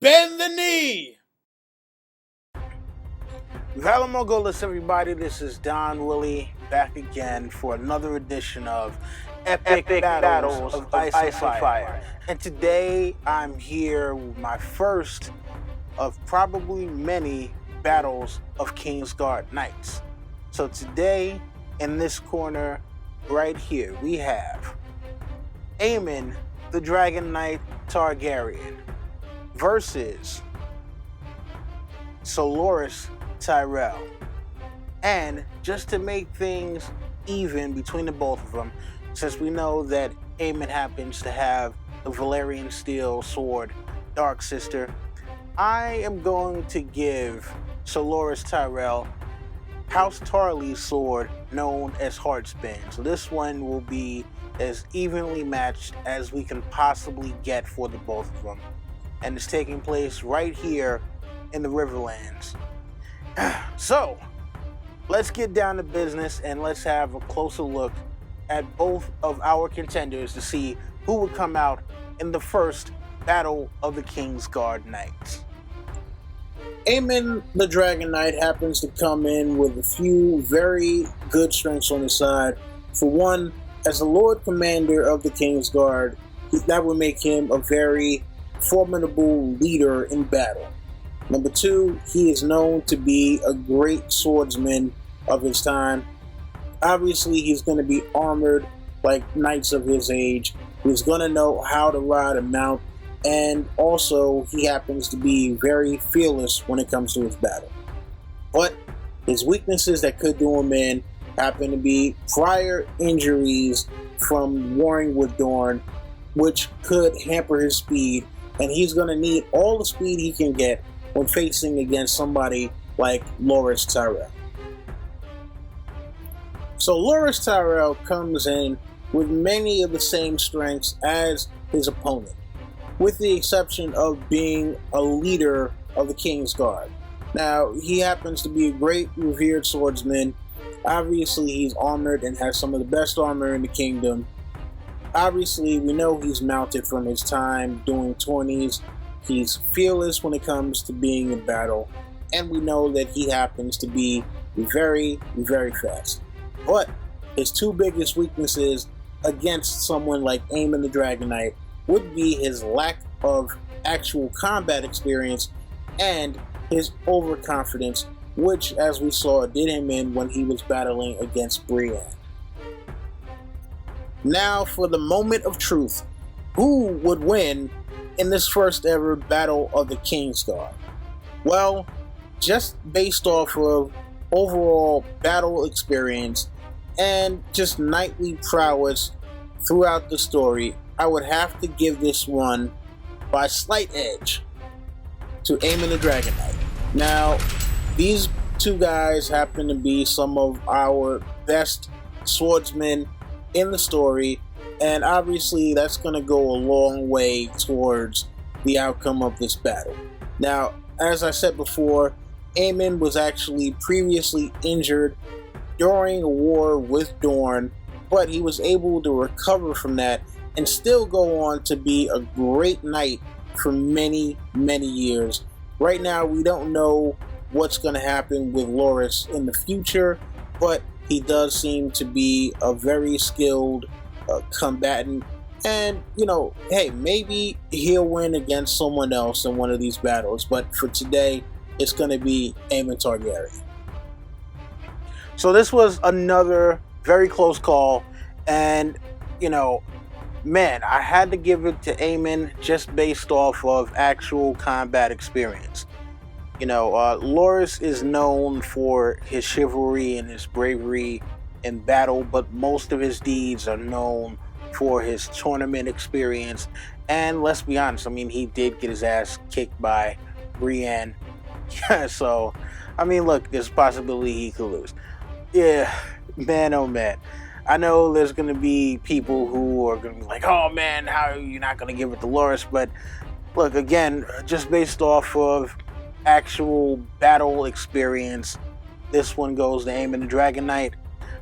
Bend the knee! Valamogolis, everybody. This is Don Willie back again for another edition of Epic Battles of Ice and Fire. And today I'm here with my first of probably many battles of Kingsguard Knights. So today, in this corner right here, we have Aemon, the Dragon Knight Targaryen, versus Loras Tyrell. And just to make things even between the both of them, since we know that Aemon happens to have the Valyrian steel sword Dark Sister, I am going to give Loras Tyrell House Tarly's sword known as Heartspin. So this one will be as evenly matched as we can possibly get for the both of them. And it's taking place right here in the Riverlands. So, let's get down to business and let's have a closer look at both of our contenders to see who would come out in the first Battle of the Kingsguard Knights. Aemon, the Dragon Knight, happens to come in with a few very good strengths on his side. For one, as the Lord Commander of the Kingsguard, that would make him a very formidable leader in battle. Number two, he is known to be a great swordsman of his time. Obviously, he's going to be armored like knights of his age. He's going to know how to ride a mount, and also he happens to be very fearless when it comes to his battle. But his weaknesses that could do him in happen to be prior injuries from warring with Dorne, which could hamper his speed, and he's going to need all the speed he can get when facing against somebody like Loras Tyrell. So Loras Tyrell comes in with many of the same strengths as his opponent, with the exception of being a leader of the Kingsguard. Now, he happens to be a great revered swordsman. Obviously, he's armored and has some of the best armor in the kingdom. Obviously, we know he's mounted from his time doing tourneys. He's fearless when it comes to being in battle. And we know that he happens to be very, very fast. But his two biggest weaknesses against someone like Aemon the Dragon Knight would be his lack of actual combat experience and his overconfidence, which, as we saw, did him in when he was battling against Brienne. Now, for the moment of truth, who would win in this first ever Battle of the Kingsguard? Well, just based off of overall battle experience and just knightly prowess throughout the story, I would have to give this one by slight edge to Aemon the Dragon Knight. Now, these two guys happen to be some of our best swordsmen in the story, and obviously that's going to go a long way towards the outcome of this battle. Now, as I said before, Aemon was actually previously injured during a war with Dorne, but he was able to recover from that and still go on to be a great knight for many, many years. Right now, we don't know what's going to happen with Loras in the future, but he does seem to be a very skilled combatant. And, hey, maybe he'll win against someone else in one of these battles. But for today, it's going to be Aemon Targaryen. So this was another very close call. And, man, I had to give it to Aemon just based off of actual combat experience. Loras is known for his chivalry and his bravery in battle, but most of his deeds are known for his tournament experience. And let's be honest, he did get his ass kicked by Brienne. So, look, there's a possibility he could lose. Yeah, man, oh man. I know there's going to be people who are going to be like, oh man, how are you not going to give it to Loras? But look, again, just based off of actual battle experience, this one goes to Aemon the Dragon Knight.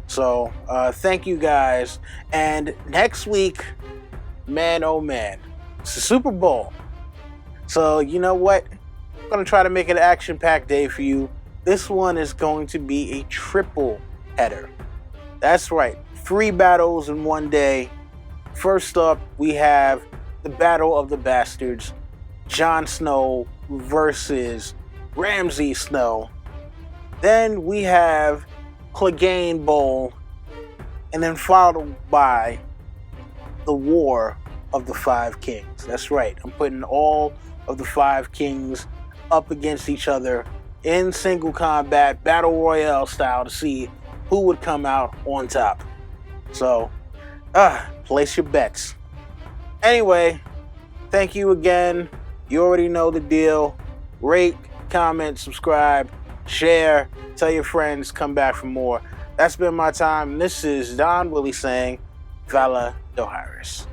So thank you guys, and next week, man oh man, it's the Super Bowl. So, you know what? I'm going to try to make it an action-packed day for you. This one is going to be a triple header. That's right. 3 battles in one day. First up, we have the Battle of the Bastards. Jon Snow versus Ramsay Snow. Then we have Clegane Bowl. And then followed by the War of the 5 Kings. That's right. I'm putting all of the 5 kings up against each other in single combat, battle royale style, to see who would come out on top. So, place your bets. Anyway, thank you again. You already know the deal. Rate, comment, subscribe, share, tell your friends, come back for more. That's been my time. This is Don Willie saying, Vala Doharis.